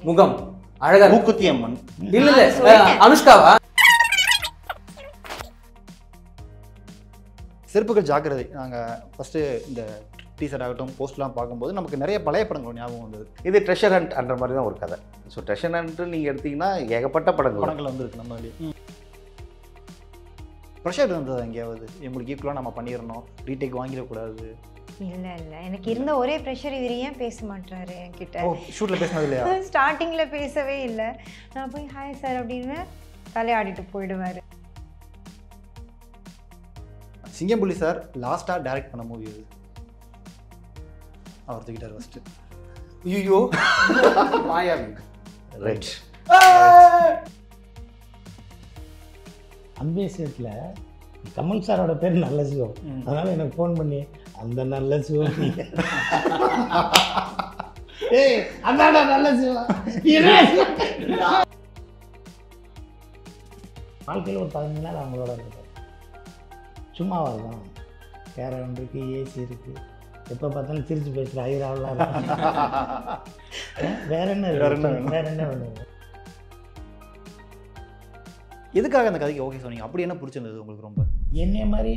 முகம் அழகா மூக்குத்தி அம்மன் இல்ல அனுஷ்காவா? செருப்புகள் ஜாக்கிரதை. நாங்கள் ஃபஸ்ட்டு இந்த டீசர் ஆகட்டும் போஸ்ட்லாம் பார்க்கும்போது நமக்கு நிறைய பழைய படங்கள் ஞாபகம் வந்தது. இது ட்ரெஷர் ஹண்ட் அந்த மாதிரி தான் ஒரு கதை. ஸோ ட்ரெஷர் ஹண்ட்டு நீங்கள் எடுத்தீங்கன்னா ஏகப்பட்ட படங்கள் வந்துருக்கு நம்ம வழி. ப்ரெஷர் இருந்தது எங்கேயாவது உங்களுக்கு ஈக்குவலாக நம்ம பண்ணிடணும், ரீடேக் வாங்கிடக்கூடாது? இல்லை இல்லை, எனக்கு இருந்த ஒரே ப்ரெஷர் இவர் ஏன் பேச மாட்டாரு என்கிட்ட. ஷூட்டில் பேசினது இல்லையா? ஸ்டார்டிங்கில் பேசவே இல்லை. நான் போய் ஹாய் சார் அப்படின்னு தலையாடிட்டு போயிடுவார். சிங்கம்புலி சார் லாஸ்ட்டாக டைரக்ட் பண்ண மூவி அது அவர் தூக்கிட்டார் ஃபஸ்ட்டு. ஐயோ மாயாவி ரெட். அந்த விஷயத்தில் கமல் சாரோட பேர் நல்ல சிவம், அதனால் எனக்கு ஃபோன் பண்ணி அந்த நல்ல சிவம் ஏய் அதாடா நல்ல சிவம். வாழ்க்கையில் ஒரு 15 நாள் அவங்களோட இருக்கார். சும்மாவாக தான் கேரவன் இருக்குது, ஏசி இருக்குது, எப்போ பார்த்தாலும் சிரிச்சு பேசுகிற ஐராவெலாம் வேற என்ன வேணும்? எதுக்காக அந்த கதைக்கு ஓகே சொன்னீங்க? அப்படி என்ன பிடிச்சிருந்தது உங்களுக்கு ரொம்ப? என்னைய மாதிரி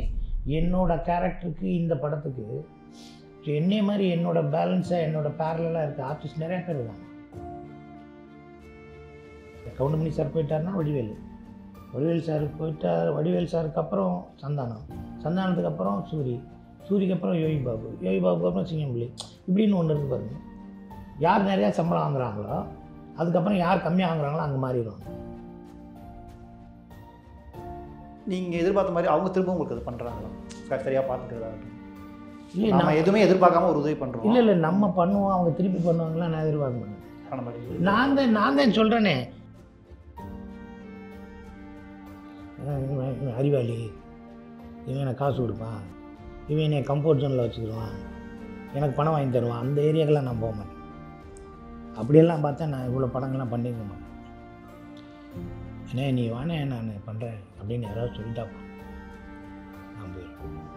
என்னோட கேரக்டருக்கு இந்த படத்துக்கு என்னைய மாதிரி என்னோட பேலன்ஸாக என்னோட பேரலாக இருக்க ஆர்டிஸ்ட் நிறைய பேர் இருக்காங்க. கவுண்டமணி சார் போயிட்டாருன்னா வடிவேல் சார் போயிட்டார். வடிவேல் சாருக்கு அப்புறம் சந்தானத்துக்கு அப்புறம் சூரிக்கு அப்புறம் யோகி பாபுக்கு அப்புறம் சிங்கம்புலி, இப்படின்னு ஒன்று இருக்குது பாருங்க. யார் நிறையா சம்பளம் வாங்குறாங்களோ அதுக்கப்புறம் யார் கம்மியாக வாங்குறாங்களோ அங்கே மாறிடுவாங்க. நீங்கள் எதிர்பார்த்த மாதிரி அவங்க திரும்ப உங்களுக்கு அது பண்ணுறாங்களா? சரியாக பார்த்துக்கிறதா? இல்லை நம்ம எதுவுமே எதிர்பார்க்காம ஒரு உதவி பண்ணுறோம். இல்லை நம்ம பண்ணுவோம், அவங்க திருப்பி பண்ணுவாங்களா? நான் எதிர்பார்க்க மாட்டேன். நான் தான் சொல்கிறேனே, இவன் அறிவாளி, இவன் எனக்கு காசு கொடுப்பான், இவன் என்னை கம்ஃபர்ட் ஜோனில் வச்சுக்கிடுவான், எனக்கு பணம் வாங்கி தருவான், அந்த ஏரியாக்கெல்லாம் நான் போக மாட்டேன். அப்படியெல்லாம் பார்த்தா நான் இவ்வளோ படங்கள்லாம் பண்ணிக்க மாட்டேன். ஏன்னா நீ வானே நான் பண்ணுறேன் அப்படின்னு யாராவது சொல்லிட்டா நான் போயிடுவேன்.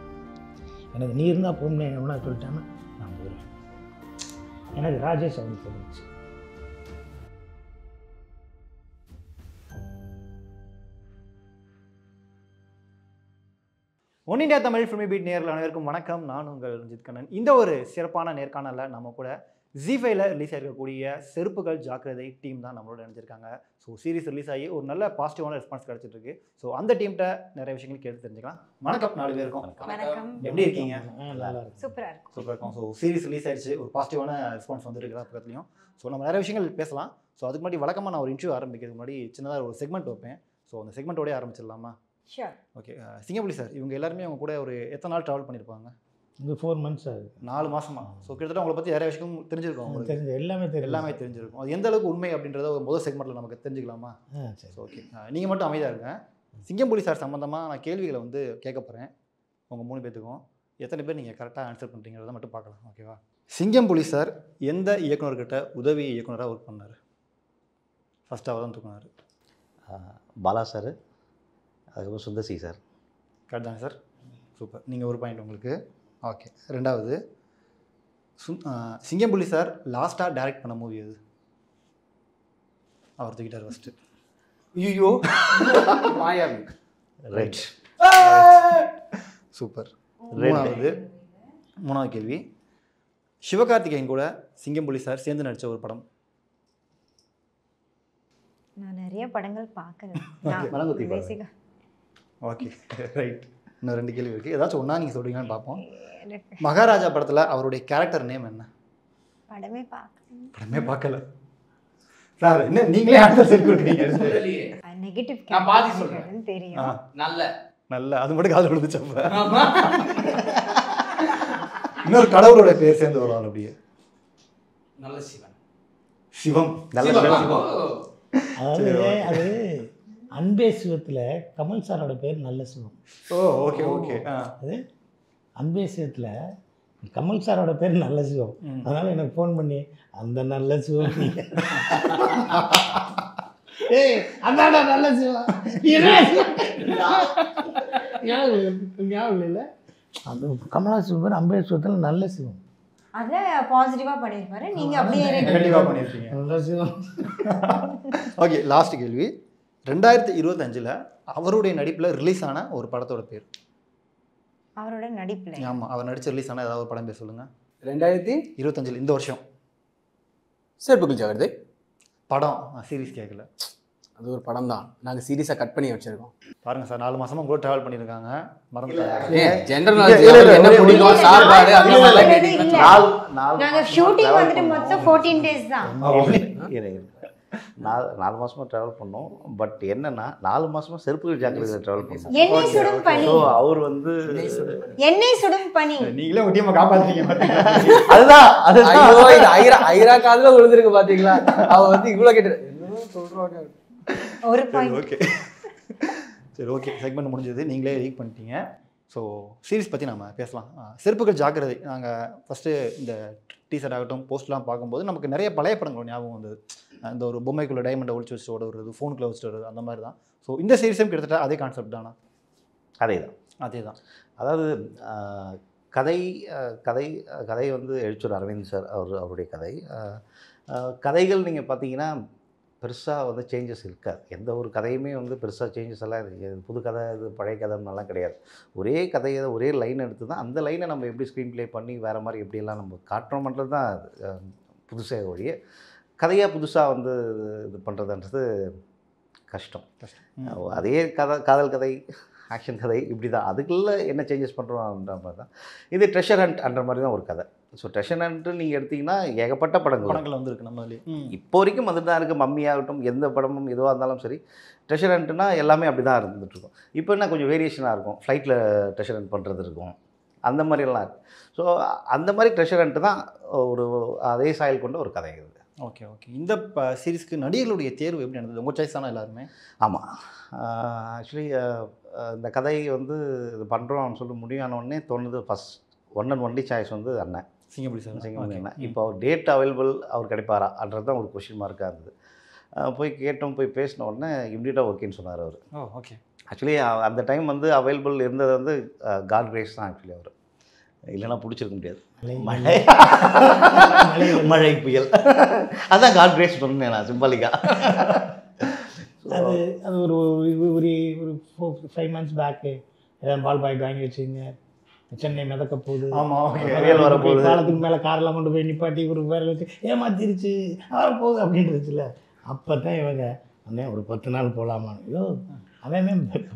எனக்கு நீ இருந்தால் போகணும் என்ன சொல்லிட்டான்னா நான் போயிடுவேன். எனக்கு ராஜேஷ் அப்படி தெரிஞ்சு. Oneindia Tamil Filmibeat நேரில் அனைவருக்கும் வணக்கம். நான் உங்கள் ரஞ்சித் கண்ணன். இந்த ஒரு சிறப்பான நேர்காணலில் நம்ம கூட ஜீ5ல ரிலீஸ் ஆகிருக்கக்கூடிய செருப்புகள் ஜாக்கிரதை டீம் தான் நம்மளோட நினைச்சிருக்காங்க. ஸோ சீரிஸ் ரிலீஸ் ஆகி ஒரு நல்ல பாசிட்டிவான ரெஸ்பான்ஸ் கிடச்சிட்டு இருக்கு. ஸோ அந்த டீம்கிட்ட நிறைய விஷயங்கள் கேட்டு தெரிஞ்சுக்கலாம். வணக்கம் 4 பேருக்கும். வணக்கம். எப்படி இருக்கீங்க? சூப்பராக இருக்கும். ஸோ சீரிஸ் ரிலீஸ் ஆயிடுச்சு, ஒரு பாசிட்டிவான ரெஸ்பான்ஸ் வந்துருக்குதா பக்கத்துலையும். ஸோ நம்ம நிறைய விஷயங்கள் பேசலாம். ஸோ அதுக்கு முன்னாடி வழக்கமாக நான் ஒரு இன்டர்வியூ ஆரம்பிக்கிறதுக்கு முன்னாடி சின்னதாக ஒரு செக்மெண்ட் வைப்பேன். ஸோ அந்த செக்மெண்ட்டோடய ஆரம்பிச்சிடலாமா? ஷூர். ஓகே. சிங்கம்புலி சார் இவங்க எல்லாருமே அவங்க கூட ஒரு எத்தனை நாள் ட்ராவல் பண்ணியிருப்பாங்க? இங்கே 4 months ஆகுது. 4 மாதமா. ஸோ கிட்டத்தட்ட அவங்களை பற்றி நிறைய விஷயம் தெரிஞ்சிருக்கும். உங்களுக்கு எல்லாமே தெரிஞ்சிருக்கும். அது எந்த அளவுக்கு உண்மை அப்படின்றத ஒரு முதல் செக்மெண்ட்டில் நமக்கு தெரிஞ்சுக்கலாமா? சரி, ஓகே. நீங்கள் மட்டும் அமைதியாக இருங்க. சிங்கம்புலி சார் சம்மந்தமாக நான் கேள்விகளை வந்து கேட்க போகிறேன். உங்கள் 3 பேத்துக்கும் எத்தனை பேர் நீங்கள் கரெக்டாக ஆன்சர் பண்ணுறீங்கிறத மட்டும் பார்க்கலாம். ஓகேவா? சிங்கம்புலி சார் எந்த இயக்குனர்கிட்ட உதவி இயக்குனராக ஒர்க் பண்ணார்? ஃபஸ்ட் அவர் தான் தூக்குனார். பாலா சார், அதுக்கப்புறம் சுந்தர்சி சார். கரெக்ட் தானே சார்? சூப்பர். நீங்கள் ஒரு பாயிண்ட் உங்களுக்கு. ஓகே. 2வது, சிங்கம்புலி சார் லாஸ்ட்டாக டைரக்ட் பண்ண மூவி அது அவர் தூக்கிட்டார் ஃபஸ்ட்டு. ஐயோ மாயாவி ரெட். சூப்பர். 3வது கேள்வி, சிவகார்த்திகேயன் கூட சிங்கம்புலி சார் சேர்ந்து நடித்த ஒரு படம். நான் நிறைய படங்கள் பார்க்கல. பேசிக்கா. Okay right. இன்னும் 2 கேள்வி இருக்குது. ஏதாச்சும் ஒன்றா நீங்கள் சொல்கிறீங்கன்னு பார்ப்போம். மகாராஜா படத்தில் அவருடைய கேரக்டர் நேம் என்ன? படமே பார்க்கல சார். என்ன நீங்களே ஆன்சர் சொல்லி கொடுக்குறீங்க? நெகட்டிவ் நான் பாதி சொல்றேன். தெரியும். நல்ல அது மட்டும் காது விழுந்துச்சு. இன்னொரு கடவுளோட பேர் சேர்ந்து வருவாங்க அப்படியே. நல்ல சிவம். அதாவது அது அன்பே சிவத்தில் கமல் சாரோட பேர் நல்ல சிவம். Okay okay. அது அன்பே சிவத்தில் கமல் சாரோட பேர் நல்ல சிவம், அதனால் எனக்கு ஃபோன் பண்ணி அந்த நல்ல சிவம் ஏய் அந்தாடா நல்ல சிவம் ஞாபகம் இல்லை. அந்த கமலா சிவம் பேர் அன்பே சிவத்தில் நல்ல சிவம். அதில் பாசிட்டிவாக பண்ணியிருப்பாரு, நீங்கள் அப்படியே நெகட்டிவாக பண்ணியிருக்கீங்க. ஓகே, லாஸ்ட் கேள்வி. 2025 அவருடைய நடிப்பில் ரிலீஸ் ஆன ஒரு படத்தோட பேர். அவரோட நடிப்பில்? ஆமாம், அவர் நடிச்சு ரிலீஸ் ஆன ஏதாவது ஒரு படம் பேர் சொல்லுங்கள். 2025 இந்த வருஷம் செருப்புகள் ஜாக்கிரதை படம். சீரிஸ் கேட்கல, அது ஒரு படம் தான். நாங்கள் சீரியஸாக கட் பண்ணி வச்சிருக்கோம். பாருங்க சார், 4 மாசமா கூட டிராவல் பண்ணியிருக்காங்க. மறந்துட்டாங்க. ஜென்ரல் என்ன பிடிக்கும் சாப்பாடு அந்த மாதிரிலாம் கேட்டீங்கன்னா நாங்கள் ஷூட்டிங் வந்துட்டு மொத்தம் 14 days தான். 4 மாசமா ட்ராவல் பண்ணோம். பட் என்னன்னா 4 மாசமா செருப்புகள் ஜாக்கிரதை ட்ராவல் பண்ணோம். எண்ணெய் சுடும் பனி. ஸோ அவர் வந்து எண்ணெய் சுடும் பனி. நீங்களே ஒரு டீமை காப்பாற்றுறீங்க. அதுதான் ஐயோ, இது ஐரா காலில் விழுந்திருக்கு பார்த்தீங்களா? அவ வந்து இவ்வளோ கேட்டு சொல்கிறாங்க. ஒரு பாயிண்ட். ஓகே சரி, ஓகே, செக்மெண்ட் முடிஞ்சது, நீங்களே லீக் பண்ணிட்டீங்க. ஸோ சீரிஸ் பற்றி நம்ம பேசலாம். செருப்புகள் ஜாக்கிரதை. நாங்கள் ஃபஸ்ட்டு இந்த டீசர்ட் ஆகட்டும், போஸ்ட்லாம் பார்க்கும்போது நமக்கு நிறைய பழைய படங்கள் ஞாபகம் வந்தது. இந்த ஒரு பொம்மைக்குள்ளே டைமண்டை ஒழிச்சு வச்சுட்டு ஓடுறது, ஃபோனுக்குள்ளே வச்சுட்டு வருது, அந்த மாதிரி தான். ஸோ இந்த சீரிஸும் கிட்டத்தட்ட அதே கான்செப்ட் தானா? அதே தான். அதாவது கதை வந்து எழுச்சூர் அரவிந்த் சார் அவருடைய கதைகள் நீங்கள் பார்த்தீங்கன்னா பெருசாக வந்து சேஞ்சஸ் இருக்காது. எந்த ஒரு கதையுமே வந்து பெருசாக சேஞ்சஸ் எல்லாம் இது புது கதை, இது பழைய கதைன்னெல்லாம் கிடையாது. ஒரே கதையை ஒரே லைன் எடுத்து தான் அந்த லைனை நம்ம எப்படி ஸ்க்ரீன் ப்ளே பண்ணி வேறு மாதிரி எப்படியெல்லாம் நம்ம காட்டுறோம்ன்றது தான் புதுசாக ஒழிய கதையாக புதுசாக வந்து இது பண்ணுறதுன்றது கஷ்டம். அதே காதல் கதை, ஆக்ஷன் கதை, இப்படி தான். அதுக்குள்ள என்ன சேஞ்சஸ் பண்ணுறோம்ன்ற மாதிரி தான். இது ட்ரெஷர் ஹண்ட்ன்ற மாதிரி தான் ஒரு கதை. ஸோ ட்ரெஷர் ஹண்ட்டு நீங்கள் எடுத்திங்கன்னா ஏகப்பட்ட படங்கள் வந்துருக்கு நம்மளே. இப்போ வரைக்கும் வந்துட்டு தான் இருக்குது. மம்மி ஆகட்டும், எந்த படமும் எதுவாக இருந்தாலும் சரி, ட்ரெஷர் ஹண்ட்னா எல்லாமே அப்படி தான் இருந்துகிட்ருக்கும். இப்போ என்ன கொஞ்சம் வேரியேஷனாக இருக்கும், ஃப்ளைட்டில் ட்ரெஷர் ஹண்ட் பண்ணுறது இருக்கும், அந்த மாதிரிலாம் இருக்குது. ஸோ அந்த மாதிரி ட்ரெஷர் ஹண்ட்டு தான் ஒரு அதே சாயல் கொண்ட ஒரு கதை இருக்குது. ஓகே. இந்த சீரிஸ்க்கு நடிகர்களுடைய தேர்வு எப்படி நடந்தது? உங்கள் சாய்ஸ் தானே எல்லாருமே? ஆமாம், ஆக்சுவலி இந்த கதை வந்து இது பண்ணுறோம்னு சொல்லி முடியானோடனே தோணுது first one and only choice வந்து அண்ணன் சிங்கம்புலி அண்ணன். இப்போ அவர் டேட் அவைலபிள் அவர் கிடைப்பாரான்றது தான் ஒரு கொஷின் மார்க்காக இருந்தது. போய் பேசின உடனே இம்மிடியட்டாக ஓகேன்னு சொன்னார் அவர். ஓகே. ஆக்சுவலி அந்த டைம் வந்து அவைலபிள் இருந்தது வந்து காட் கிரேஸ் தான். ஆக்சுவலி அவர் இல்லைன்னா பிடிச்சிருக்க முடியாது. மழை புயல் அதான் காட் கிரேஸ் சொன்னேன் நான் சிம்பாலிக்கா. அது ஒரு 5 months பேக்கு ஏதாவது பால் பாக்கெட் வாங்கி வச்சுங்க, சென்னை மிதக்க போகுது, காலத்துக்கு மேலே காரெல்லாம் கொண்டு போய் நிப்பாட்டி ஒரு வேலை வச்சு ஏமாத்திருச்சு போகுது அப்படின்றதுல அப்போ தான் இவங்க அண்ணே ஒரு 10 நாள் போகலாமா? ஐயோ அவன்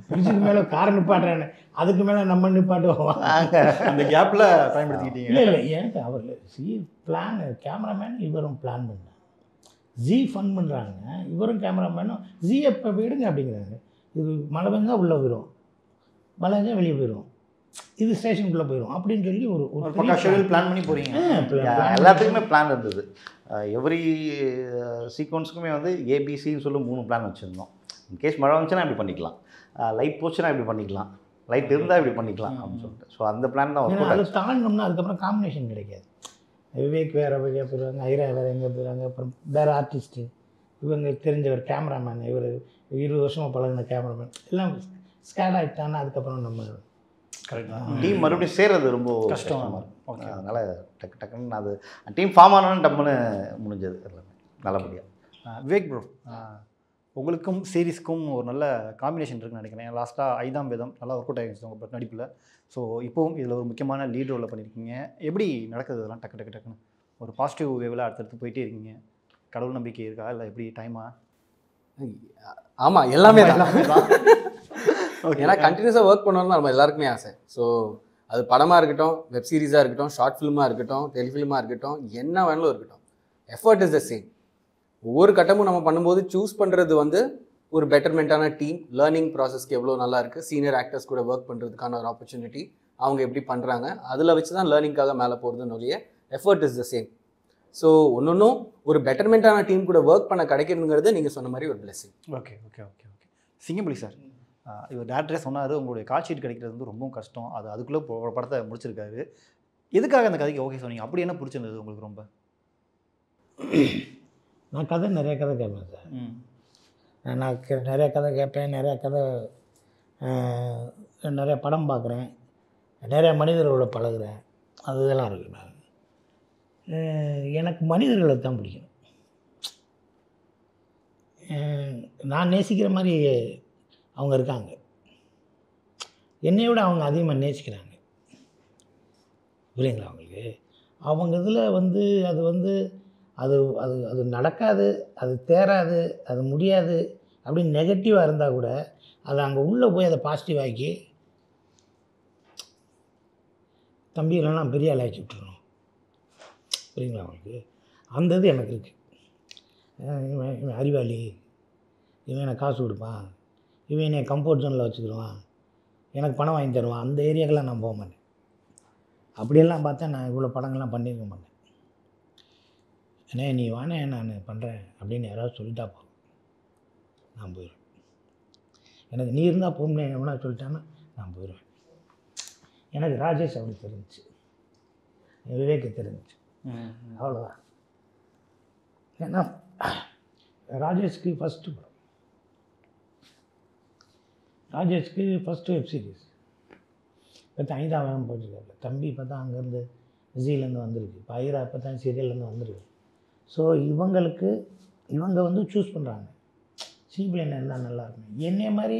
பிடிச்சதுக்கு மேலே காரை நிப்பாட்டுறானே, அதுக்கு மேலே நம்ம நிப்பாட்டுவோம். அந்த கேப்பில் பயன்படுத்திக்கிட்டீங்க. இல்லை எனக்கு அவர் பிளான் கேமராமேன் இவரும் பிளான் பண்ணாங்க, ஜி ஃபன் பண்ணுறாங்க, இவரும் கேமராமேனும் ஜி எப்போ போயிடுங்க அப்படிங்கிறாங்க. இது மழை பெஞ்சா உள்ளே போயிடும், மழை பெஞ்சா வெளியே போயிடும், இது ஸ்டேஷனுக்குள்ளே போயிடும் அப்படின்னு சொல்லி ஒரு ஷெட்யூல் பிளான் பண்ணி போகிறீங்க. எல்லாத்துக்குமே பிளான் இருந்தது. எவ்ரி சீக்வன்ஸுக்குமே வந்து ஏபிசின்னு சொல்லி 3 பிளான் வச்சுருந்தோம். இன்கேஸ் மழை வந்துச்சுன்னா இப்படி பண்ணிக்கலாம், லைட் போச்சுன்னா இப்படி பண்ணிக்கலாம், லைட் இருந்தால் இப்படி பண்ணிக்கலாம் அப்படின்னு சொல்லிட்டு. ஸோ அந்த பிளான் தான் அதை தாண்டோம்னா அதுக்கப்புறம் காம்பினேஷன் கிடைக்காது. விவேக் வேறு வழியாக போயிடுவாங்க, ஐரா வேறு எங்கே போயிடுவாங்க, அப்புறம் வேறு ஆர்டிஸ்ட்டு, இவங்க தெரிஞ்சவர் கேமராமேன், இவர் 20 வருஷமாக பழகின கேமராமேன் எல்லாம் ஸ்கேட் ஆகிட்டாங்கன்னா அதுக்கப்புறம் நம்ம டீம் மறுபடியும் சேர்றது ரொம்ப கஷ்டமாக இருக்கும். அதனால் டக்குன்னு அது டீம் ஃபார்ம் ஆனோன்னு டம்முன்னு முடிஞ்சது எல்லாமே நல்லபடியாக. விவேக் ப்ரோ, உங்களுக்கும் சீரிஸ்க்கும் ஒரு நல்ல காம்பினேஷன் இருக்குன்னு நினைக்கிறேன். லாஸ்ட்டாக 5ஆம் வேதம் நல்லா ஒர்க் அவுட் ஆகிடுச்சு உங்கள் நடிப்பில். ஸோ இப்போவும் இதில் ஒரு முக்கியமான லீட் ரோலில் பண்ணியிருக்கீங்க. எப்படி நடக்குது இதெல்லாம்? டக்குன்னு ஒரு பாசிட்டிவ் வேவில் அடுத்தடுத்து போயிட்டே இருக்கீங்க. கடவுள் நம்பிக்கை இருக்கா இல்லை எப்படி டைமா? ஆமாம், எல்லாமே தான். ஏன்னா கண்டினியூஸாக ஒர்க் பண்ணணும்னு நம்ம எல்லாருக்குமே ஆசை. ஸோ அது படமாக இருக்கட்டும், வெப் சீரிஸாக இருக்கட்டும், ஷார்ட் ஃபிலிமாக இருக்கட்டும், டெலிஃபிலிமாக இருக்கட்டும், என்ன வேணாலும் இருக்கட்டும், எஃபர்ட் இஸ் த சேம். ஒவ்வொரு கட்டமும் நம்ம பண்ணும்போது சூஸ் பண்ணுறது வந்து ஒரு பெட்டர்மெண்ட்டான டீம், லேர்னிங் ப்ராசஸ்க்கு எவ்வளோ நல்லா இருக்குது, சீனியர் ஆக்டர்ஸ் கூட ஒர்க் பண்ணுறதுக்கான ஒரு ஆப்பர்ச்சுனிட்டி, அவங்க எப்படி பண்ணுறாங்க, அதில் வச்சு தான் லேர்னிங்காக மேலே போகிறதுனுடைய effort is the same. So ஒன்றும் ஒரு பெட்டர்மெண்ட்டான டீம் கூட ஒர்க் பண்ண கிடைக்கிறதுங்கிறது நீங்கள் சொன்ன மாதிரி ஒரு பிளெஸிங். ஓகே. சிங்கம்புலி சார், இவர் டேரக்டரே சொன்னார் உங்களுடைய கால் ஷீட் கிடைக்கிறது வந்து ரொம்ப கஷ்டம், அதுக்குள்ளே படத்தை முடிச்சிருக்காரு. எதுக்காக அந்த கதைக்கு ஓகே சொன்னீங்க? அப்படி என்ன பிடிச்சிருந்தது உங்களுக்கு ரொம்ப? நான் நிறைய கதை கேட்பேன் சார். நான் நிறைய கதை கேட்பேன், நிறைய படம் பார்க்குறேன், நிறைய மனிதர்களோட பழகுறேன், அது இதெல்லாம் இருக்குது. நான் எனக்கு மனிதர்களை தான் பிடிக்கும். நான் நேசிக்கிற மாதிரி அவங்க இருக்காங்க. என்னை விட அவங்க அதிகமாக நேசிக்கிறாங்க. புரியுங்களா அவங்களுக்கு? அவங்க இதில் வந்து அது வந்து அது அது அது நடக்காது, அது தேராது, அது முடியாது அப்படின்னு நெகட்டிவாக இருந்தால் கூட அது அங்கே உள்ளே போய் அதை பாசிட்டிவ் ஆக்கி தம்பிகளெல்லாம் பெரிய ஆள் ஆக்கி விட்டுருணும். புரியுங்களா அவங்களுக்கு? அந்த இது எனக்கு இருக்குது. இவன் அறிவாளி, இவன் எனக்கு காசு கொடுப்பான், இவன் என்னை கம்ஃபர்ட் ஜோனில் வச்சுக்கிடுவான், எனக்கு பணம் வாங்கி தருவான், அந்த ஏரியாக்கெல்லாம் நான் போக மாட்டேன். அப்படியெல்லாம் பார்த்தா நான் இவ்வளோ படங்கள்லாம் பண்ணியிருக்க மாட்டேன். ஏன்னா நீ வானே நான் பண்ணுறேன் அப்படின்னு யாராவது சொல்லிட்டா போதும், நான் போயிடுவேன். எனக்கு நீ இருந்தால் போகணும் எவனா சொல்லிட்டான்னா நான் போயிடுவேன். எனக்கு ராஜேஷ் அப்படி தெரிஞ்சிச்சு, விவேக்கு தெரிஞ்சிச்சு, அவ்வளோதான். ஏன்னா ராஜேஷ்க்கு ஃபஸ்ட்டு படம், ராஜேஷ்க்கு ஃபஸ்ட்டு வெப் சீரிஸ் இப்போ ஐதா வேகம் போட்டிருக்காரு. தம்பி இப்போ தான் அங்கேருந்து ஜீலேருந்து வந்திருக்கு, இப்போ ஐரா இப்போ தான் சீரியல்லேருந்து வந்திருக்கு. ஸோ இவங்க வந்து சூஸ் பண்ணுறாங்க சிம்பிள் என்ன இருந்தால் நல்லாயிருக்கும். என்னைய மாதிரி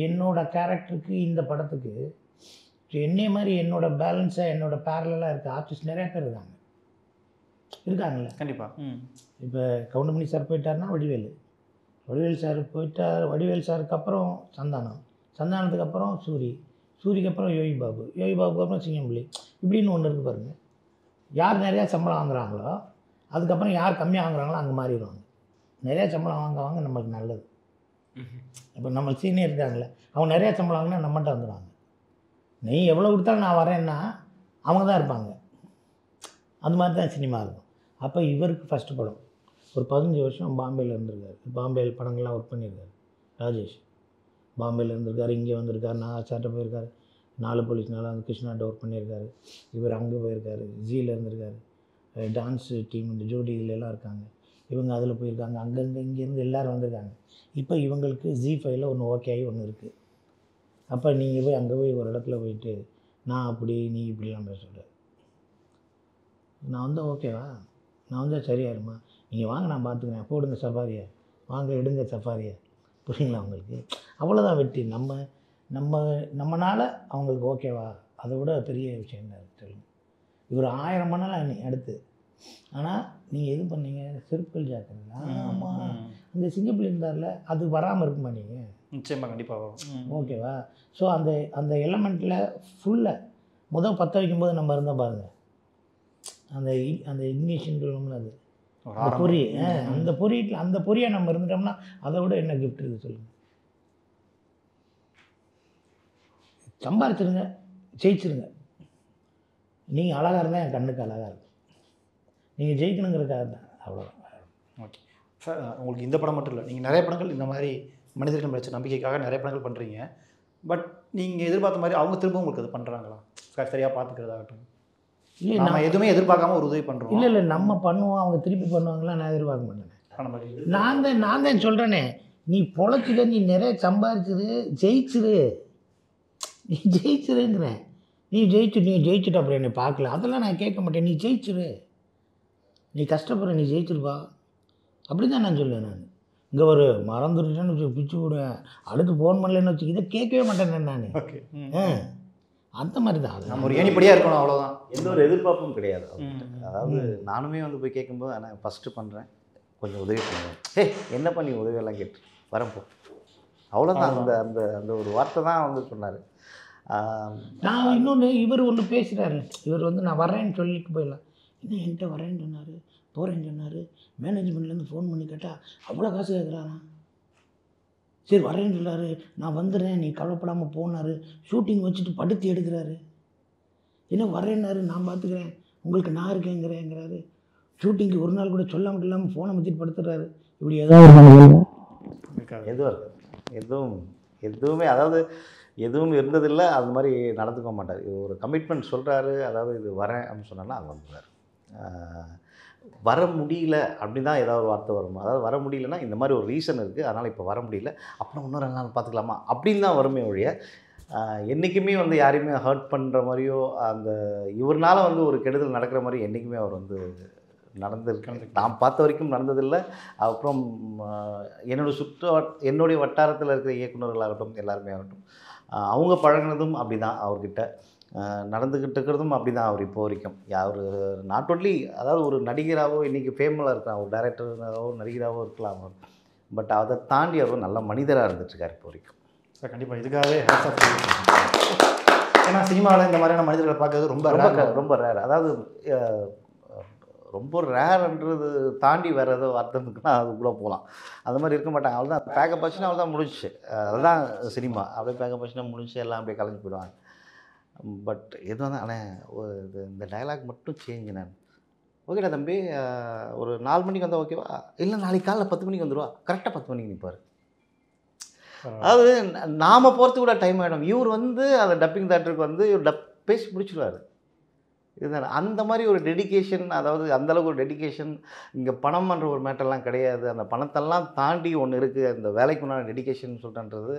என்னோடய கேரக்டருக்கு இந்த படத்துக்கு என்னைய மாதிரி என்னோடய பேலன்ஸாக என்னோடய பேரலாக இருக்க ஆர்டிஸ்ட் நிறையா பேர் இருக்காங்கல்ல. கண்டிப்பாக. இப்போ கவுண்டமணி சார் போயிட்டாருன்னா வடிவேல் சார் போயிட்டார். வடிவேல் சாருக்கு அப்புறம் சந்தானத்துக்கு அப்புறம் சூரிக்கு அப்புறம் யோகி பாபுக்கு அப்புறம் சிங்கம்புலி, இப்படின்னு ஒன்று இருக்குது பாருங்கள். யார் நிறையா சம்பளம் வாங்குறாங்களோ அதுக்கப்புறம் யார் கம்மியாக வாங்குறாங்களோ அங்கே மாறிடுவாங்க. நிறையா சம்பளம் வாங்க நம்மளுக்கு நல்லது. இப்போ நம்ம சீனியர் இருக்காங்களே அவங்க நிறையா சம்பளம் வாங்கினா நம்மகிட்ட வந்துடுவாங்க. நீ எவ்வளோ கொடுத்தாலும் நான் வரேன்னா அவங்க தான் இருப்பாங்க. அது மாதிரி தான் சினிமா இருக்கும். அப்போ இவருக்கு ஃபஸ்ட்டு படம் ஒரு 15 வருஷம் பாம்பேயில் இருந்திருக்காரு. பாம்பேயில் படங்கள்லாம் ஒர்க் பண்ணியிருக்காரு ராஜேஷ். பாம்பேயில் இருந்திருக்காரு, இங்கே வந்திருக்காரு, நாகாச்சார்ட்ட போயிருக்காரு, 4 போலீஸ் 4 வந்து கிருஷ்ணாட்ட ஒர்க் பண்ணியிருக்காரு. இவர் அங்கே போயிருக்காரு, ஜியில் இருந்திருக்காரு, டான்ஸ் டீம் இந்த ஜோடி இதிலெல்லாம் இருக்காங்க. இவங்க அதில் போயிருக்காங்க, அங்கேருந்து இங்கேருந்து எல்லோரும் வந்திருக்காங்க. இப்போ இவங்களுக்கு ஜி5ல் ஒன்று ஓகே ஆகி ஒன்று இருக்குது. அப்போ நீங்கள் போய் அங்கே போய் ஒரு இடத்துல போயிட்டு நான் அப்படி நீ இப்படிலாம் பேசக்கூடாது. நான் வந்தால் ஓகேவா, நான் வந்தால் சரியாயிருமா, நீங்கள் வாங்க நான் பார்த்துக்கிறேன், போடுங்க சஃபாரியை, வாங்க எடுங்க சஃபாரியை. புரியுங்களா அவங்களுக்கு? அவ்வளோதான் வெற்றி. நம்மனால் அவங்களுக்கு ஓகேவா, அதை விட பெரிய விஷயம் தான் சொல்லுங்கள். இவர் 1000 பண்ணலாம் நீ அடுத்து. ஆனால் நீங்கள் எது பண்ணீங்க, செருப்புகள் ஜாக்கிரதை. ஆமாம், அந்த சிங்கப்பள்ளி இருந்தார்ல, அது வராமல் இருக்குமா நீங்கள்? நிச்சயமாக கண்டிப்பாக வரும். ஓகேவா? ஸோ அந்த எலமெண்ட்டில் ஃபுல்லாக பற்ற வைக்கும்போது நம்ம இருந்தால் பாருங்கள், அந்த இக்னிஷன் சொல்லணும்ல, அது அந்த பொறி, அந்த பொரியை நம்ம இருந்துட்டோம்னா அதை விட என்ன கிஃப்ட் இருக்குது சொல்லுங்கள். சம்பாரிச்சிருங்க, ஜெயிச்சிருங்க. நீங்கள் அழகாக இருந்தால் என் கண்ணுக்கு அழகாக இருக்கும். நீங்கள் ஜெயிக்கணுங்கிறதுக்காக தான், அவ்வளோதான். ஓகே சார், உங்களுக்கு இந்த படம் மட்டும் இல்லை, நீங்கள் நிறைய படங்கள் இந்த மாதிரி மனிதர்கள் வச்ச நம்பிக்கைக்காக நிறைய படங்கள் பண்ணுறீங்க. பட் நீங்கள் எதிர்பார்த்த மாதிரி அவங்க திரும்ப உங்களுக்கு அது பண்ணுறாங்களா? சரியாக பார்த்துக்கிறதாகட்டும், இல்லை நம்ம எதுவுமே எதிர்பார்க்காம ஒரு உதவி பண்ணுறோம். இல்லை நம்ம பண்ணுவோம், அவங்க திருப்பி பண்ணுவாங்களா? நான் எதிர்பார்க்க மாட்டேன். நான் தான் சொல்கிறேனே, நீ பொழைச்சிட, நீ நிறைய சம்பாரிச்சிரு, ஜெயிச்சிரு, நீ ஜெயிச்சிருங்கிறேன். நீ ஜெயிச்சுட்டு அப்புறம் என்னை பார்க்கல, அதெல்லாம் நான் கேட்க மாட்டேன். நீ ஜெயிச்சிரு, நீ கஷ்டப்படுற, நீ ஜெயிச்சிருப்பா, அப்படி தான் நான் சொல்லுவேன். நான் இங்கே ஒரு மறந்துருச்சேன்னு வச்சு பிச்சு விடுவேன், அடுத்து ஃபோன் பண்ணலன்னு வச்சு இதை கேட்கவே மாட்டேன் நான். ஓகே, அந்த மாதிரி தான். அது நம்ம ஒரு ஏணிப்படியாக இருக்கணும், அவ்வளோதான். எந்த ஒரு எதிர்பார்ப்பும் கிடையாது. அதாவது நானுமே வந்து போய் கேட்கும்போது ஆனால் ஃபஸ்ட்டு பண்ணுறேன், கொஞ்சம் உதவி பண்ணுவேன். என்ன பண்ணி உதவியெல்லாம் கேட்டு வரப்போ அவ்வளோதான். அந்த அந்த ஒரு வார்த்தை தான் வந்து சொன்னார். நான் இன்னொன்று, இவர் ஒன்று பேசுகிறாரு, இவர் வந்து நான் வரேன்னு சொல்லிட்டு போயிடலாம், இன்னும் என்கிட்ட வரேன்னு சொன்னார், போகிறேன்னு சொன்னார், மேனேஜ்மெண்ட்லேருந்து ஃபோன் பண்ணி கேட்டால் அவ்வளோ காசு கேட்குறாராம். சரி வரேன்னு சொல்லாரு, நான் வந்துடுறேன் நீ கவலைப்படாமல் போனார், ஷூட்டிங் வச்சுட்டு படுத்தி எடுக்கிறாரு. என்ன வரேன்னாரு, நான் பார்த்துக்கிறேன், உங்களுக்கு நான் இருக்கேங்கிறேங்கிறாரு. ஷூட்டிங்க்கு ஒரு நாள் கூட சொல்ல மட்டும் இல்லாமல் ஃபோனை மத்திட்டு படுத்துடுறாரு. இப்படி எதுவுமே அதாவது எதுவும் இருந்ததில்லை. அது மாதிரி நடந்துக்க மாட்டார். ஒரு கமிட்மெண்ட் சொல்கிறாரு, அதாவது இது வரேன் அப்படின்னு சொன்னான்னா அது வந்துடுவார். வர முடியல அப்படின்னு தான் ஏதாவது ஒரு வார்த்தை வரும். அதாவது வர முடியலன்னா இந்த மாதிரி ஒரு ரீசன் இருக்குது, அதனால் இப்போ வர முடியல, அப்புறம் இன்னும் 2 நாள் பார்த்துக்கலாமா அப்படின்னு தான் வருமே ஒழிய என்றைக்குமே வந்து யாரையுமே ஹர்ட் பண்ணுற மாதிரியோ அந்த இவர்னால வந்து ஒரு கெடுதல் நடக்கிற மாதிரி என்றைக்குமே அவர் வந்து நடந்திருக்கு நான் பார்த்த வரைக்கும் நடந்ததில்லை. அப்புறம் என்னுடைய வட்டாரத்தில் இருக்கிற இயக்குநர்களாகட்டும் எல்லாருமே ஆகட்டும் அவங்க பழகினதும் அப்படி தான் அவர்கிட்ட நடந்துக்கிட்டு இருக்கிறதும் அப்படி தான். அவர் இப்போ வரைக்கும் அவர் நாட் ஒன்லி அதாவது ஒரு நடிகராகவோ இன்றைக்கி ஃபேமலாக இருக்கலாம், ஒரு டைரக்டராகவோ நடிகராகவோ இருக்கலாம் அவர், பட் அதை தாண்டி அவர் நல்ல மனிதராக இருந்துட்டுருக்கார் இப்போ வரைக்கும். சார் கண்டிப்பாக இதுக்காகவே ஏன்னா சினிமாவில் இந்த மாதிரியான மனிதர்களை பார்க்கறது ரொம்ப ரொம்ப ரேர். அதாவது ரொம்ப ரேர்ன்றது தாண்டி வேறு ஏதோ அர்த்தத்துக்குன்னா அது கூட போகலாம். அது மாதிரி இருக்க மாட்டாங்க. அவள் தான் பேக்கப் ஆச்சுன்னா அவள் தான் முடிச்சு, அதுதான் சினிமா. அப்படியே பேக்கப் ஆச்சுன்னா முடிச்சு எல்லாம் அப்படியே கலைஞ்சு போயிடுவாங்க. பட் எதுவும் தான் ஆனால் இந்த டைலாக் மட்டும் சேஞ்சு நான் ஓகேடா தம்பி ஒரு 4 மணிக்கு வந்தால் ஓகேவா, இல்லை நாளைக்கு காலைல 10 மணிக்கு வந்துடுவா, கரெக்டாக 10 மணிக்கு நிற்பார். அதாவது நாம் போகிறதுக்கு கூட டைம் ஆகிடும். இவர் வந்து அந்த டப்பிங் தேட்டருக்கு வந்து இவர் பேசி முடிச்சுடுவார். இதுதானே அந்த மாதிரி ஒரு டெடிக்கேஷன், அதாவது அந்தளவுக்கு ஒரு டெடிக்கேஷன். இங்கே பணம்ன்ற ஒரு மேட்டர்லாம் கிடையாது, அந்த பணத்தெல்லாம் தாண்டி ஒன்று இருக்குது. அந்த வேலைக்கு உண்டான டெடிக்கேஷன் சொல்கிறன்றது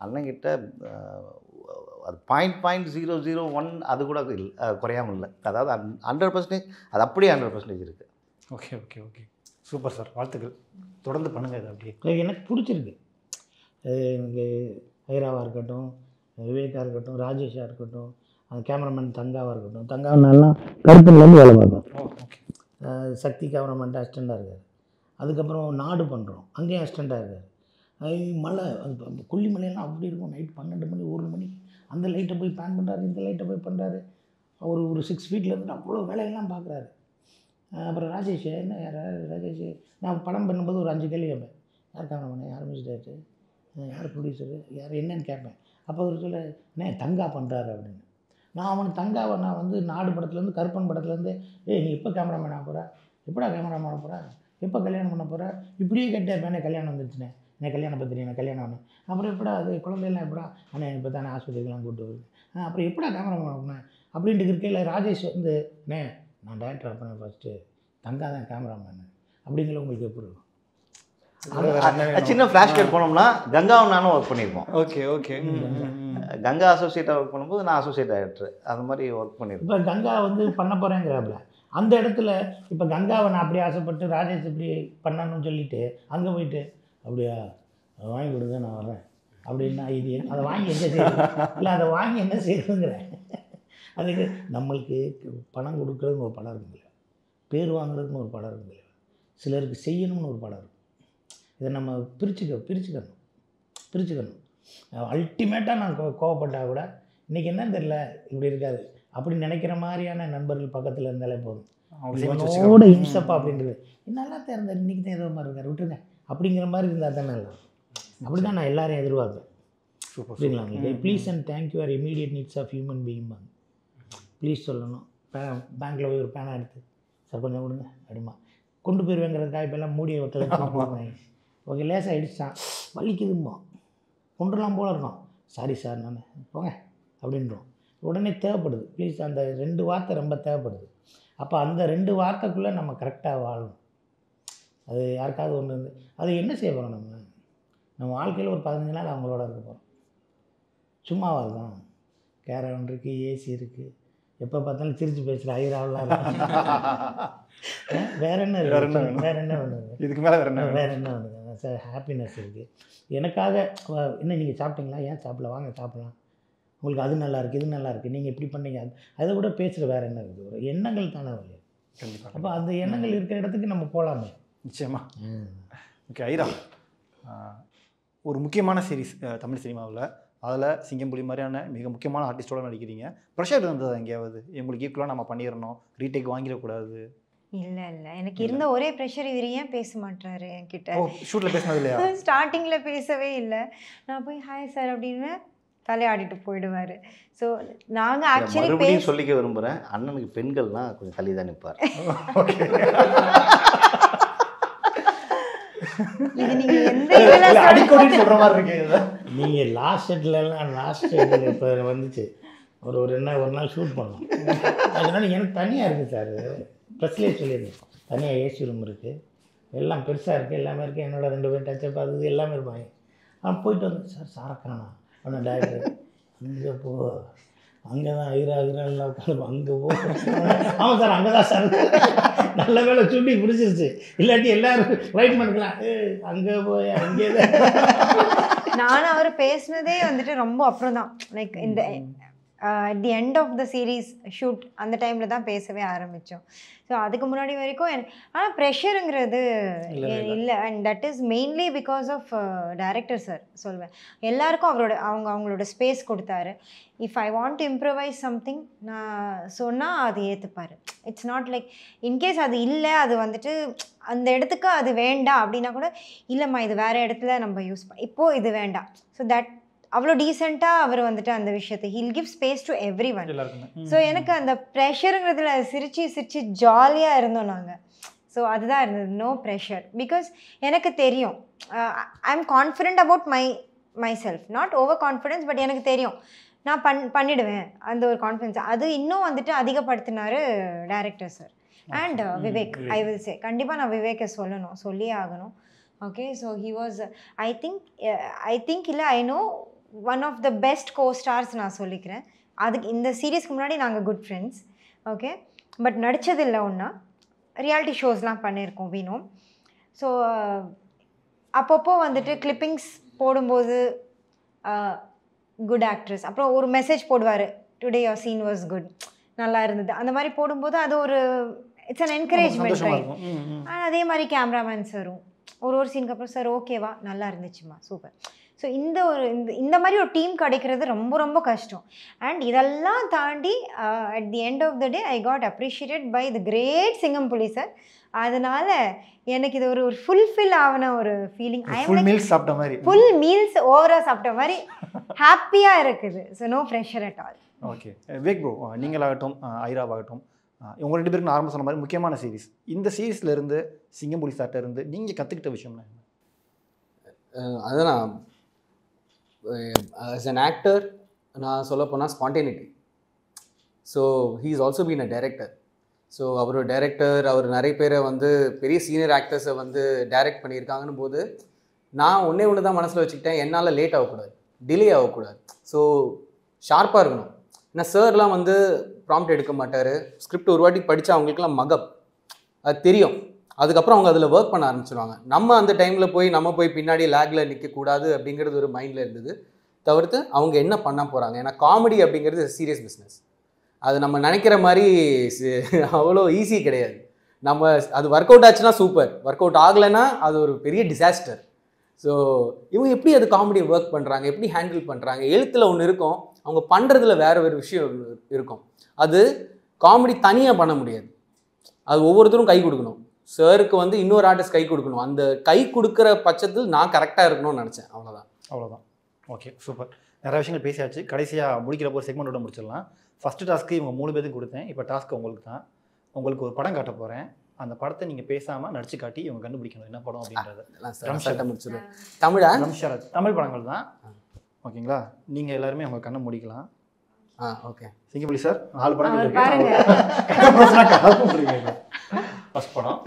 அண்ணங்கிட்ட அது 0.001 அது கூட இல்லை, குறையாமல் இல்லை. அதாவது 100% அது அப்படியே 100% இருக்குது. Okay okay okay super sir, வாழ்த்துக்கள், தொடர்ந்து பண்ணுங்கள் இது அப்படியே. எனக்கு பிடிச்சிருக்கு. எனக்கு ஐராவாக இருக்கட்டும், விவேகா இருக்கட்டும், ராஜேஷாக இருக்கட்டும், அந்த கேமராமேன் தங்காவாக இருக்கட்டும். தங்காவெல்லாம் கருத்துலேருந்து வேலை பார்க்கும். ஓகே. சக்தி கேமராமேன்ட்டு அசிஸ்டண்ட்டாக இருக்கார். அதுக்கப்புறம் நாடு பண்ணுறோம், அங்கேயும் அசிஸ்டண்ட்டாக இருக்கார். மழை அந்த கொல்லிமலையெல்லாம் அப்படி இருக்கும். நைட் 12 மணி 1 மணிக்கு அந்த லைட்டை போய் பேன் பண்ணுறாரு, இந்த லைட்டை போய் பண்ணுறாரு. ஒரு 6 ஃபீட்டில் இருந்து அவ்வளோ வேலையெல்லாம் பார்க்குறாரு. அப்புறம் ராஜேஷ் என்ன ராஜேஷ் நான் படம் பண்ணும்போது ஒரு 5 கேள்வி கேட்பேன். யார் கேமராமேன், யார் மியூசிக் டைரக்டர், யார் ப்ரொடியூசரு, யார் என்னன்னு கேட்பேன். அப்போ அவர் சொல்ல தங்கா பண்ணுறாரு அப்படின்னு. நான் அவனுக்கு தங்காவை நான் வந்து நாடு படத்துலேருந்து கருப்பன் படத்துலேருந்து நீ எப்போ கேமராமேன் ஆக போகிறா, எப்படா கேமராமேன் ஆக போகிறா, எப்போ கல்யாணம் பண்ண போகிறா, இப்படியே கேட்டேன். கல்யாணம் வந்துச்சுனே, எனக்கு கல்யாணம் பற்றி எனக்கு கல்யாணம் ஆனேன். அப்புறம் எப்படா அது குழந்தையெல்லாம் எப்படா ஆனால் இப்போ தானே ஆஸ்பத்திரிக்கெலாம் கூப்பிட்டு வருது. அப்புறம் எப்படா கேமராமேன் ஆகணும் அப்படின்ட்டு இருக்கையில் ராஜேஷ் வந்து நான் டைரக்டர் ஆப்பேன் ஃபஸ்ட்டு, தங்கா தான் கேமராமேன் அப்படிங்கிற உங்களுக்கு எப்படி இருக்கும்? சின்ன ஃப்ளாஷ்பேக் போனோம்னா கங்காவும் நானும் ஒர்க் பண்ணியிருப்போம். Okay okay. கங்கா அசோசியேட்டாக ஒர்க் பண்ணும்போது நான் அசோசியேட் டைரக்டர் அந்த மாதிரி ஒர்க் பண்ணியிருப்பேன். இப்போ கங்கா வந்து பண்ண போகிறேங்கிறாப்புல அந்த இடத்துல இப்போ கங்காவை நான் அப்படியே ஆசைப்பட்டு ராஜேஷ் இப்படி பண்ணணும்னு சொல்லிவிட்டு அங்கே போயிட்டு அப்படியா வாங்கி கொடுங்க நான் வரேன் அப்படின்னா இது அதை வாங்கி எங்கே செய்யுது இல்லை அதை வாங்கி என்ன செய்யுதுங்கிறேன். அதுக்கு நம்மளுக்கு பணம் கொடுக்குறதுன்னு ஒரு படம் இருக்குல்ல, பேர் வாங்குறதுன்னு ஒரு படம் இருக்குல்ல, சிலருக்கு செய்யணும்னு ஒரு படம் இருக்கும். இதை நம்ம பிரிச்சுக்கணும். அல்டிமேட்டாக நான் கோவப்பட்டால் கூட இன்றைக்கி என்னன்னு தெரியல இப்படி இருக்காது அப்படின்னு நினைக்கிற மாதிரியான நண்பர்கள் பக்கத்தில் இருந்தாலே போதும். அவங்களோட இம்சப்பா அப்படின்றது நல்லா தெரிந்தார், இன்றைக்கி தான் ஏதோ மாதிரி இருக்கார் விட்டுருங்க அப்படிங்கிற மாதிரி இருந்தால் தானே இல்லை. அப்படி தான் நான் எல்லாரையும் எதிர்பார்ப்பேன். புரியுங்களா உங்களுக்கு? Please and thank you are immediate needs of human being. Please சொல்லணும். பேங்க்கில் போய் ஒரு பேனா எடுத்து சார் கொஞ்சம் கொடுங்க அப்படிமா கொண்டு போயிடுவேங்கிறதுக்காக இப்போல்லாம் மூடியை ஒருத்தர் ஓகே லேசாக அடிச்சான் வலிக்குதுமா கொண்டுலாம் போல இருக்கும். சாரி சார் நான் போங்க அப்படின்றோம். உடனே தேவைப்படுது ப்ளீஸ், அந்த 2 வார்த்தை ரொம்ப தேவைப்படுது. அப்போ அந்த 2 வார்த்தைக்குள்ளே நம்ம கரெக்டாக வாழணும். அது யாருக்காவது ஒன்று இருந்து அது என்ன செய்ய போகிறோம், நம்ம வாழ்க்கையில் ஒரு 15 நாள் அவங்களோட இருக்க போகிறோம். சும்மாவாக இருக்கும். கேரவன் இருக்குது, ஏசி இருக்குது, எப்போ பார்த்தாலும் சிரித்து பேசுகிற ஐராவெலாம் இருக்கு. வேறு என்ன வேணும் இதுக்கு மேலே வேறு என்ன வேணுங்க சார்? ஹாப்பினஸ் இருக்குது. எனக்காக என்ன நீங்கள் சாப்பிட்டீங்களா, ஏன் சாப்பிடல, வாங்க சாப்பிட்லாம், உங்களுக்கு அது நல்லா இருக்குது, இது நல்லா இருக்குது, நீங்கள் இப்படி பண்ணீங்க, அதை கூட பேசுகிற வேறு என்ன இருக்குது? ஒரு எண்ணங்கள் தானே வழி. கண்டிப்பாக. அப்போ அந்த எண்ணங்கள் இருக்கிற இடத்துக்கு நம்ம போகலாமே. நிச்சயமாக. ஓகே ஐரா, ஒரு முக்கியமான சீரீஸ் தமிழ் சினிமாவில், அதில் சிங்கம்புலி மாதிரியான மிக முக்கியமான ஆர்டிஸ்டோடு நடிக்கிறீங்க. ப்ரெஷர் இருந்தது எங்கேயாவது உங்களுக்கு ஈக்குவலாக நம்ம பண்ணிடணும், ரீடேக் வாங்கிடக்கூடாது? இல்லை எனக்கு இருந்த ஒரே ப்ரெஷர், இவர் ஏன் பேச மாட்டாரு என்கிட்ட. ஷூட்டில் பேசினது இல்லையா? ஸ்டார்டிங்கில் பேசவே இல்லை. நான் போய் ஹாய் சார் அப்படின்னு தலையாடிட்டு போயிடுவார். ஸோ நாங்கள் ஆக்சுவலி சொல்லிக்க விரும்புகிறேன், அண்ணனுக்கு பெண்கள்லாம் கொஞ்சம் தள்ளி தான் நிற்பார். இது நீங்கள் எந்த அடிக்கடி சொல்கிற மாதிரி இருக்கு. நீங்கள் லாஸ்ட் செட்டில் இப்போ வந்துச்சு ஒரு நாள் ஷூட் பண்ணோம். அதனால் எனக்கு தனியாக இருக்குது சார், ப்ரெஸ்லேயே சொல்லியிருந்தேன். தனியாக ஏசி ரூம் இருக்குது, எல்லாம் பெருசாக இருக்குது, எல்லாமே இருக்குது, என்னோட 2 பேர் டச்சப் ஆகுது, எல்லாமே இருப்பாங்க. போயிட்டு வந்து சார் சாரக்கானா அவனை டேரக்டர் இங்கே போ, அங்கே தான் எல்லாம் உட்காந்து அங்கே போ. ஆமாம் சார், அங்கே தான் சார். நல்ல வேலை சுட்டி பிடிச்சிருச்சு, இல்லாட்டி எல்லாரும் ரைட் பண்ணிக்கலாம். அங்கே போய் அங்கே தான். நானும் அவர் பேசினதே வந்துட்டு ரொம்ப அப்புறம் தான், லைக் இந்த at the end of the series shoot அந்த டைமில் தான் பேசவே ஆரம்பித்தோம். ஸோ அதுக்கு முன்னாடி வரைக்கும் ஆனால் ப்ரெஷருங்கிறது இல்லை. And that is mainly because of director sir சொல்வேன். எல்லாருக்கும் அவங்களோட ஸ்பேஸ் கொடுத்தாரு. If I want to improvise something நான் சொன்னால் அது ஏற்றுப்பார். இட்ஸ் நாட் லைக் இன்கேஸ் அது இல்லை, அது வந்துட்டு அந்த இடத்துக்கு அது வேண்டாம் அப்படின்னா கூட, இல்லைம்மா இது வேறு இடத்துல நம்ம யூஸ் இப்போது இது வேண்டாம். ஸோ தட் அவ்வளோ டீசெண்டாக அவர் வந்துட்டு அந்த விஷயத்தை he'll give space to every one. So எனக்கு அந்த ப்ரெஷருங்கிறதுல சிரிச்சு ஜாலியாக இருந்தோம் நாங்கள். ஸோ அதுதான் இருந்தது, நோ ப்ரெஷர். பிகாஸ் எனக்கு தெரியும், I am confident about my self, not over confidence, but எனக்கு தெரியும் நான் பண்ணிடுவேன். அந்த ஒரு கான்ஃபிடென்ஸ் அது இன்னும் வந்துட்டு அதிகப்படுத்தினார் director sir and Vivek. I will say கண்டிப்பாக நான் விவேக்கை சொல்லியே ஆகணும். Okay, so he was I think இல்லை I know one of the best co-stars நான் சொல்லிக்கிறேன். அதுக்கு இந்த சீரீஸ்க்கு முன்னாடி நாங்கள் குட் ஃப்ரெண்ட்ஸ். ஓகே, பட் நடித்ததில்லை ஒன்றா, ரியாலிட்டி ஷோஸ்லாம் பண்ணியிருக்கோம் வீணும். ஸோ அப்பப்போ வந்துட்டு கிளிப்பிங்ஸ் போடும்போது குட் ஆக்ட்ரஸ், அப்புறம் ஒரு மெசேஜ் போடுவார், today your scene was good, நல்லா இருந்தது, அந்த மாதிரி போடும்போது அது ஒரு இட்ஸ் அன் என்கரேஜ்மெண்ட், ரைட்? அதே மாதிரி கேமராமேன் சாரும் ஒரு சீனுக்கு அப்புறம் சார் ஓகேவா, நல்லா இருந்துச்சுமா, சூப்பர். ஸோ இந்த மாதிரி ஒரு டீம் கிடைக்கிறது ரொம்ப ரொம்ப கஷ்டம். அண்ட் இதெல்லாம் தாண்டி at the end of the day I got appreciated by the great Singampuli sir. அதனால எனக்கு இது ஒரு ஃபுல்ஃபில் ஆன ஒரு ஃபீலிங். ஃபுல் மீல்ஸ் சாப்பிட்ட மாதிரி, ஃபுல் மீல்ஸ் ஓவராக சாப்பிட்ட மாதிரி ஹாப்பியாக இருக்குது. So no pressure at all. Okay Vivek bro, நீங்களாகட்டும் ஐராவாகட்டும், உங்கள் 2 பேருக்கு நான் ஆரம்பம் சொன்ன மாதிரி முக்கியமான சீரீஸ், இந்த சீரீஸ்லேருந்து சிங்கம்புலி சார்ட்ட இருந்து நீங்கள் கற்றுக்கிட்ட விஷயம்னா அதுதான் as an actor நான் சொல்ல போனால் spontaneity. So he is also been a director. So அவர் டைரக்டர், அவர் நிறைய பேரை வந்து பெரிய சீனியர் ஆக்டர்ஸை வந்து டைரக்ட் பண்ணியிருக்காங்கன்னு போது நான் ஒன்று தான் மனசில் வச்சுக்கிட்டேன், என்னால் லேட் ஆகக்கூடாது, டிலே ஆகக்கூடாது. ஸோ ஷார்ப்பாக இருக்கணும். ஏன்னா சார்லாம் வந்து ப்ராம்ப்ட் எடுக்க மாட்டார், ஸ்கிரிப்ட் ஒரு வாட்டி படித்தா அவங்களுக்குலாம் மகப் அது தெரியும். அதுக்கப்புறம் அவங்க அதில் ஒர்க் பண்ண ஆரம்பிச்சிடுவாங்க. நம்ம அந்த டைமில் போய் பின்னாடி லேக்கில் நிற்கக்கூடாது அப்படிங்கிறது ஒரு மைண்டில் இருந்தது. தவிர்த்து அவங்க என்ன பண்ண போகிறாங்க, ஏன்னா காமெடி அப்படிங்கிறது சீரியஸ் பிஸ்னஸ். அது நம்ம நினைக்கிற மாதிரி அவ்வளோ ஈஸி கிடையாது. நம்ம அது ஒர்க் அவுட் ஆச்சுன்னா சூப்பர், ஒர்க் அவுட் ஆகலைன்னா அது ஒரு பெரிய டிசாஸ்டர். ஸோ இவங்க எப்படி அது காமெடியை ஒர்க் பண்ணுறாங்க, எப்படி ஹேண்டில் பண்ணுறாங்க, எழுத்தில் ஒன்று இருக்கும், அவங்க பண்ணுறதுல வேறு விஷயம் இருக்கும். அது காமெடி தனியாக பண்ண முடியாது, அது ஒவ்வொருத்தரும் கை கொடுக்கணும். சாருக்கு வந்து இன்னொரு ஆர்டிஸ்ட் கை கொடுக்கணும். அந்த கை கொடுக்குற பட்சத்தில் நான் கரெக்டாக இருக்கணும்னு நினச்சேன். அவ்வளோதான். Okay super. நிறைய விஷயங்கள் பேசியாச்சு. கடைசியாக முடிக்கிறப்போ ஒரு செக்மெண்ட்டோட முடிச்சிடலாம். ஃபஸ்ட்டு டாஸ்க்கு இவங்க 3 பேருக்கும் கொடுத்தேன். இப்போ டாஸ்க்கு உங்களுக்கு தான். உங்களுக்கு ஒரு படம் காட்ட போகிறேன். அந்த படத்தை நீங்கள் பேசாமல் நடிச்சு காட்டி இவங்க கண்டுபிடிக்கணும் என்ன படம் அப்படின்றத. முடிச்சிடுவேன். தமிழ் படங்கள் தான். ஓகேங்களா? நீங்கள் எல்லாருமே உங்கள் கண்ணை முடிக்கலாம். ஓகே. சிங்கம்புலி சார் 4 படங்கள் ஃபஸ்ட் படம்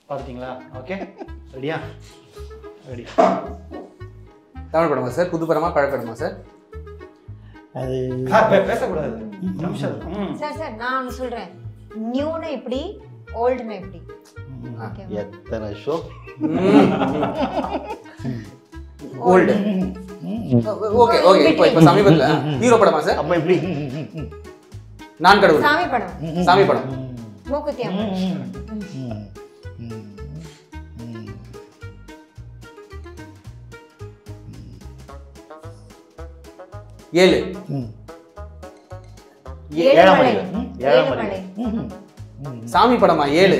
பார்த்துட்டிங்களா? ஓகே ரெடியா? ரெடி. தமிழ் படமா சார்? புது படமா பழைய படமா சார்? அது பேசக்கூடாது. சார் நான் ஒன்று சொல்கிறேன், நியூனா இப்படி, ஓல்டுனா இப்படி. எத்தனை ஷோ ஓல்டு. Okay okay. இப்போ சமீபத்தில் ஹீரோ படமா சார்? அப்போ எப்படி? நான் கடவுள். சாமி படம். மூக்குத்தி அம்மன். 7. ஏழுமலை. சாமி படமா 7?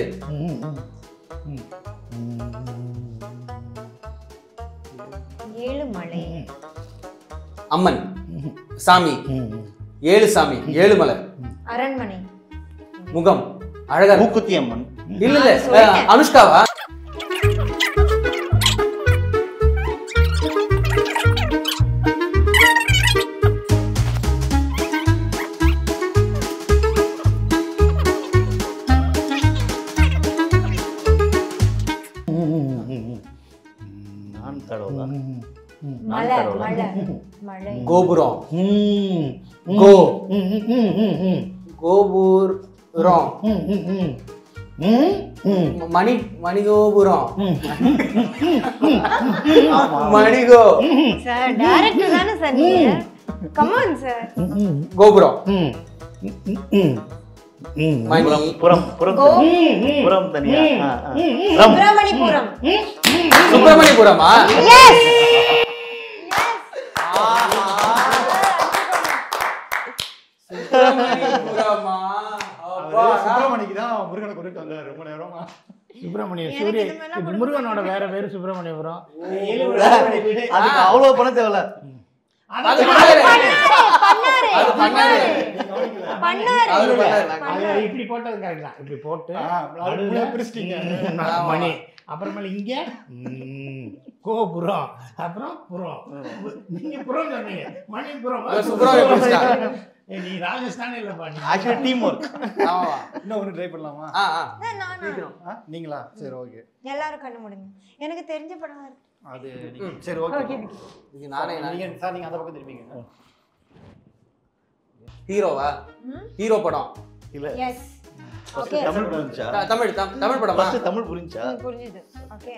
ஏழுமலை. அம்மன் சாமி 7 சாமி 7 மலை. அரண்மனை. முகம் அழகா. மூக்குத்தி அம்மன். இல்ல அனுஷ்காவா? நான் கடவுளா? மலை மலை மலை கோபுரம் ம், கோ ம், ம், ம், ம், ம். கோபுரம் ம், ம், ம். ம், ம். மணிகோபுரம் ம். மணிகோ சார் டைரக்டர் தானே சார் நீங்க கமான் சார் ம், கோபுரம் ம், ம், ம், ம். மணி புறம் கோ புறம் தனியா சுப்பிரமணியபுரம் சுப்பிரமணியபுரமா எஸ் சுப்பிரமணியபுரமா சுப்பிரமணிக்கு தான் முருகனை கொண்டுட்டு வந்தார் ரொம்ப நேரமா. சுப்பிரமணிய எனக்கு சூரிய இது மாதிரிலாம் இது முருகனோட வேற பேரு சுப்பிரமணியபுரம். அதுக்கு அவ்வளோ பணம் தேவையில்ல. அது பண்ணாரு. பண்ணாரு அது பண்ணாரு. பண்ணாரு அவரு பண்ணாரு. அது இப்படி போட்டது கரெக்ட் தான். இப்படி போட்டு நடுவுல பிரிச்சிட்டீங்க. மணி அப்புறமேல இங்க கோபுரம் அப்புறம் புறம். நீங்க புறம் சொன்னீங்க மணிபுரம். சுப்பிரமணிய பிடிச்சிட்டாங்க. நீ ராஜஸ்தானே இல்லப்பா நீ. Actually team work. ஆமா. இன்னும் ஒன்று ட்ரை பண்ணலாமா? நானா நீங்களா? சரி ஓகே. எல்லாரும் கண்ணு மூடுங்க எனக்கு தெரிஞ்ச படம் இருக்கு அது சரி ஓகே. இது நானே நீங்க சார் நீங்க அந்த பக்கம் திரும்பிங்க. ஹீரோவா ஹீரோ படம் இல்ல எஸ் ஃபர்ஸ்ட் ஓகே தமிழ் புரிஞ்சா? தமிழ் படமா ஃபர்ஸ்ட் தமிழ் புரிஞ்சா? புரிஞ்சுது ஓகே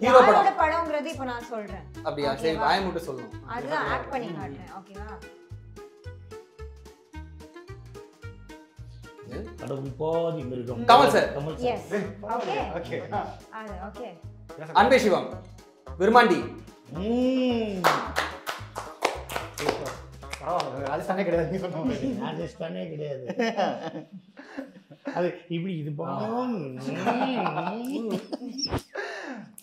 ஹீரோ படம். யாரோட படம்ங்கிறது இப்போ நான் சொல்றேன் அப்படியா சரி வாய மட்டும் சொல்லணும். அதுதான் ஆக்ட் பண்ணி காட்டுறேன் ஓகேவா கடவுள் போதி மிருகம். Kamal sir. Kamal sir. S okay okay. அது ஓகே அன்பே சிவம் விருமாண்டி ம். பரவாயில்ல ராஜஸ்தானே கிடையாது நீங்க சொன்ன மாதிரி. ராஜஸ்தானே கிடையாது. அது இப்படி இது போகும்.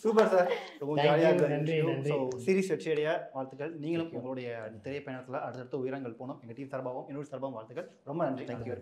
Super sir. ரொம்ப Thank ஜாலியாக you. இருந்தது. நன்றி, நன்றி. ஸோ சீரிஸ் வெற்றியடைய வாழ்த்துக்கள். நீங்களும் உங்களுடைய திரைப்பயணத்தில் அடுத்தடுத்த உயரங்கள் போகணும். எங்கள் டீம் சார்பாகவும் என்னோட சார்பாகவும் வாழ்த்துக்கள். ரொம்ப நன்றி. தேங்க்யூ.